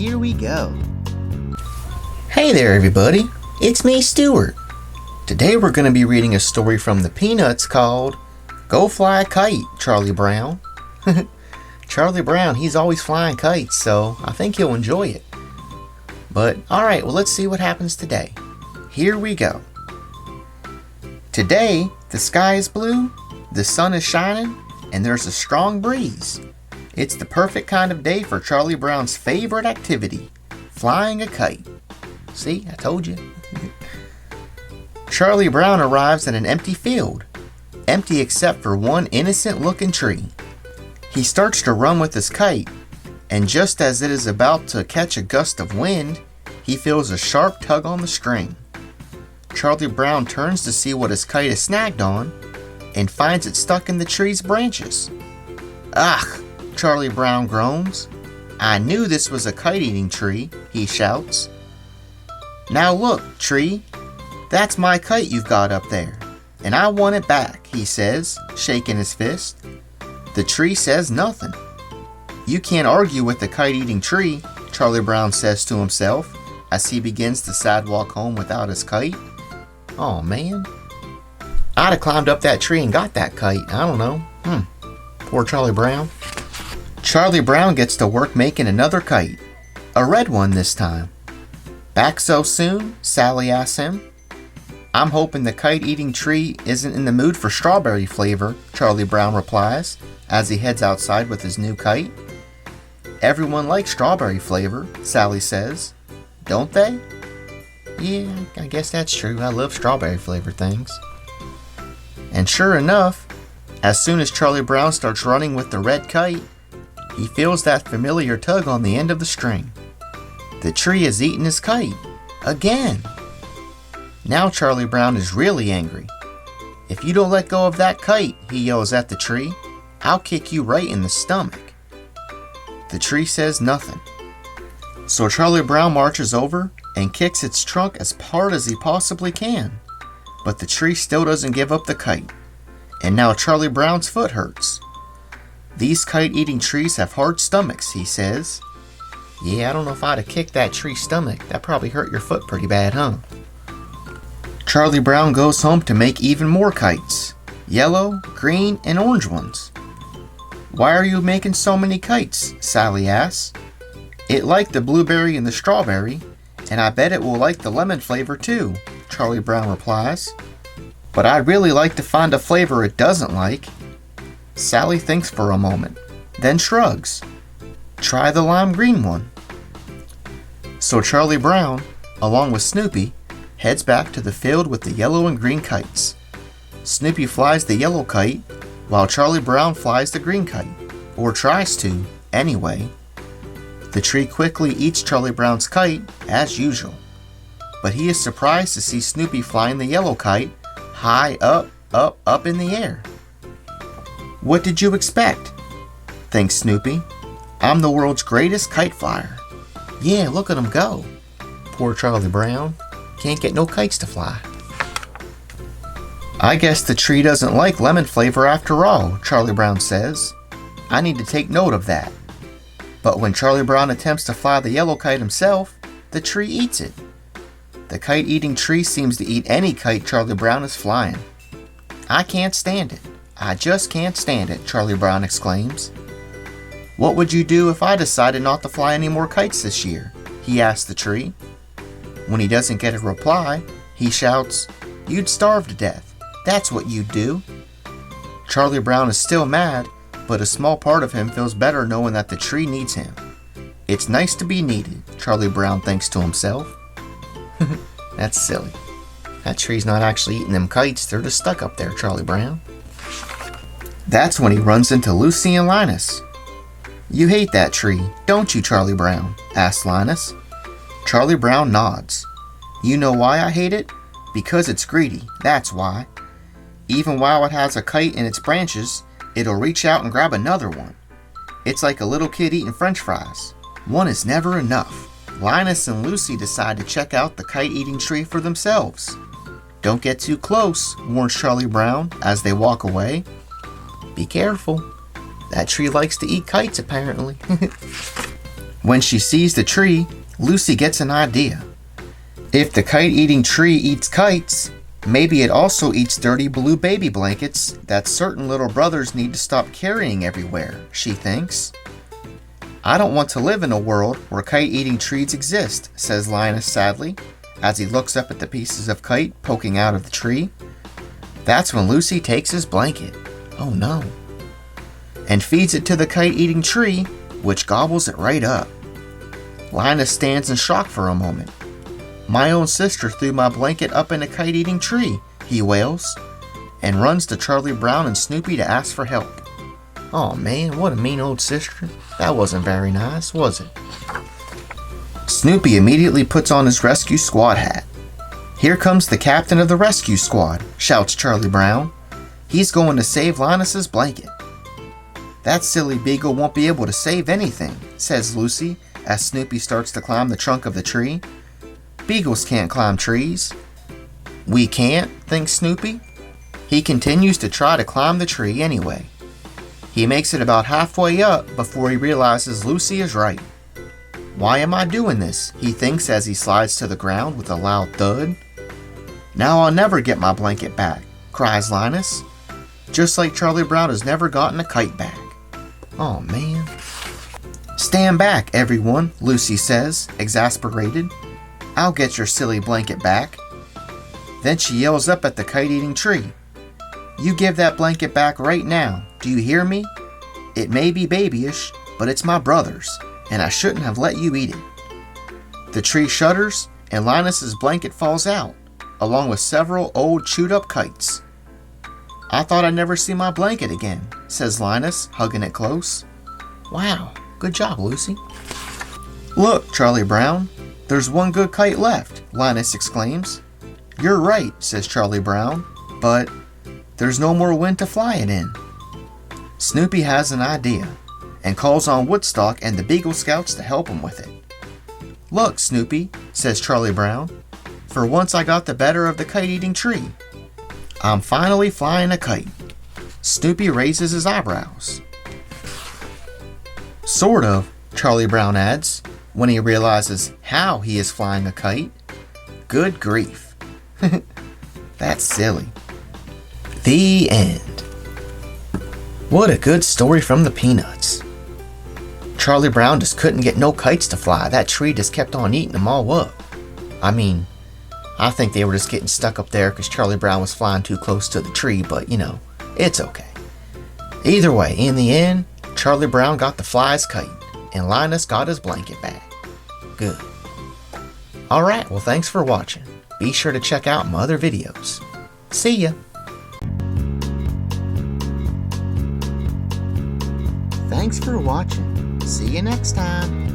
here we go. Hey there everybody, it's me Stuart. Today we're going to be reading a story from the Peanuts called Go Fly a Kite, Charlie Brown. Charlie Brown, he's always flying kites, so I think he'll enjoy it. But alright, well let's see what happens today. Here we go. Today, the sky is blue, the sun is shining, and there's a strong breeze. It's the perfect kind of day for Charlie Brown's favorite activity, flying a kite. See, I told you. Charlie Brown arrives at an empty field, empty except for one innocent-looking tree. He starts to run with his kite, and just as it is about to catch a gust of wind, he feels a sharp tug on the string. Charlie Brown turns to see what his kite is snagged on, and finds it stuck in the tree's branches. "Ugh!" Charlie Brown groans. "I knew this was a kite-eating tree," he shouts. "Now look, tree, that's my kite you've got up there, and I want it back," he says, shaking his fist. The tree says nothing. "You can't argue with the kite-eating tree," Charlie Brown says to himself as he begins the sad walk home without his kite. Oh man, I'd have climbed up that tree and got that kite. I don't know. Poor Charlie Brown. Charlie Brown gets to work making another kite, a red one this time. "Back so soon?" Sally asks him. "I'm hoping the kite-eating tree isn't in the mood for strawberry flavor," Charlie Brown replies as he heads outside with his new kite. "Everyone likes strawberry flavor," Sally says. "Don't they?" "Yeah, I guess that's true. I love strawberry flavored things." And sure enough, as soon as Charlie Brown starts running with the red kite, he feels that familiar tug on the end of the string. The tree has eaten his kite. Again! Now Charlie Brown is really angry. "If you don't let go of that kite," he yells at the tree, "I'll kick you right in the stomach." The tree says nothing. So Charlie Brown marches over and kicks its trunk as hard as he possibly can. But the tree still doesn't give up the kite. And now Charlie Brown's foot hurts. "These kite-eating trees have hard stomachs," he says. "Yeah, I don't know if I'd have kicked that tree's stomach. That probably hurt your foot pretty bad, huh?" Charlie Brown goes home to make even more kites. Yellow, green, and orange ones. "Why are you making so many kites?" Sally asks. "It liked the blueberry and the strawberry, and I bet it will like the lemon flavor too," Charlie Brown replies. "But I'd really like to find a flavor it doesn't like." Sally thinks for a moment, then shrugs. "Try the lime green one." So Charlie Brown, along with Snoopy, heads back to the field with the yellow and green kites. Snoopy flies the yellow kite, while Charlie Brown flies the green kite, or tries to, anyway. The tree quickly eats Charlie Brown's kite, as usual. But he is surprised to see Snoopy flying the yellow kite high up in the air. "What did you expect?" thinks Snoopy. "I'm the world's greatest kite flyer." Yeah, look at him go. Poor Charlie Brown. Can't get no kites to fly. "I guess the tree doesn't like lemon flavor after all," Charlie Brown says. "I need to take note of that." But when Charlie Brown attempts to fly the yellow kite himself, the tree eats it. The kite-eating tree seems to eat any kite Charlie Brown is flying. "I can't stand it. I just can't stand it," Charlie Brown exclaims. "What would you do if I decided not to fly any more kites this year?" he asks the tree. When he doesn't get a reply, he shouts, "You'd starve to death. That's what you'd do." Charlie Brown is still mad, but a small part of him feels better knowing that the tree needs him. It's nice to be needed, Charlie Brown thinks to himself. That's silly. That tree's not actually eating them kites, they're just stuck up there, Charlie Brown. That's when he runs into Lucy and Linus. "You hate that tree, don't you, Charlie Brown?" asks Linus. Charlie Brown nods. "You know why I hate it? Because it's greedy, that's why. Even while it has a kite in its branches, it'll reach out and grab another one. It's like a little kid eating French fries. One is never enough." Linus and Lucy decide to check out the kite-eating tree for themselves. "Don't get too close," warns Charlie Brown as they walk away. "Be careful. That tree likes to eat kites, apparently." When she sees the tree, Lucy gets an idea. If the kite-eating tree eats kites, maybe it also eats dirty blue baby blankets that certain little brothers need to stop carrying everywhere, she thinks. I don't want to live in a world where kite-eating trees exist, says Linus sadly, as he looks up at the pieces of kite poking out of the tree. That's when Lucy takes his blanket, oh no, and feeds it to the kite-eating tree, which gobbles it right up. Linus stands in shock for a moment. My own sister threw my blanket up in a kite-eating tree, he wails, and runs to Charlie Brown and Snoopy to ask for help. Oh man, what a mean old sister. That wasn't very nice, was it? Snoopy immediately puts on his rescue squad hat. Here comes the captain of the rescue squad, shouts Charlie Brown. He's going to save Linus's blanket. That silly beagle won't be able to save anything, says Lucy, as Snoopy starts to climb the trunk of the tree. Beagles can't climb trees. We can't, thinks Snoopy. He continues to try to climb the tree anyway. He makes it about halfway up before he realizes Lucy is right. Why am I doing this? He thinks as he slides to the ground with a loud thud. Now I'll never get my blanket back, cries Linus. Just like Charlie Brown has never gotten a kite back. Oh man. Stand back, everyone, Lucy says, exasperated. I'll get your silly blanket back. Then she yells up at the kite-eating tree. You give that blanket back right now. Do you hear me? It may be babyish, but it's my brother's, and I shouldn't have let you eat it. The tree shudders, and Linus's blanket falls out, along with several old chewed-up kites. I thought I'd never see my blanket again, says Linus, hugging it close. Wow, good job, Lucy. Look, Charlie Brown, there's one good kite left, Linus exclaims. You're right, says Charlie Brown, but there's no more wind to fly it in. Snoopy has an idea, and calls on Woodstock and the Beagle Scouts to help him with it. Look, Snoopy, says Charlie Brown, for once I got the better of the kite-eating tree. I'm finally flying a kite. Snoopy raises his eyebrows. Sort of, Charlie Brown adds, when he realizes how he is flying a kite. Good grief. That's silly. The end. What a good story from the Peanuts. Charlie Brown just couldn't get no kites to fly. That tree just kept on eating them all up. I mean, I think they were just getting stuck up there because Charlie Brown was flying too close to the tree, but you know, it's okay. Either way, in the end, Charlie Brown got to fly his kite, and Linus got his blanket back. Good. Alright, well thanks for watching. Be sure to check out my other videos. See ya! Thanks for watching. See you next time.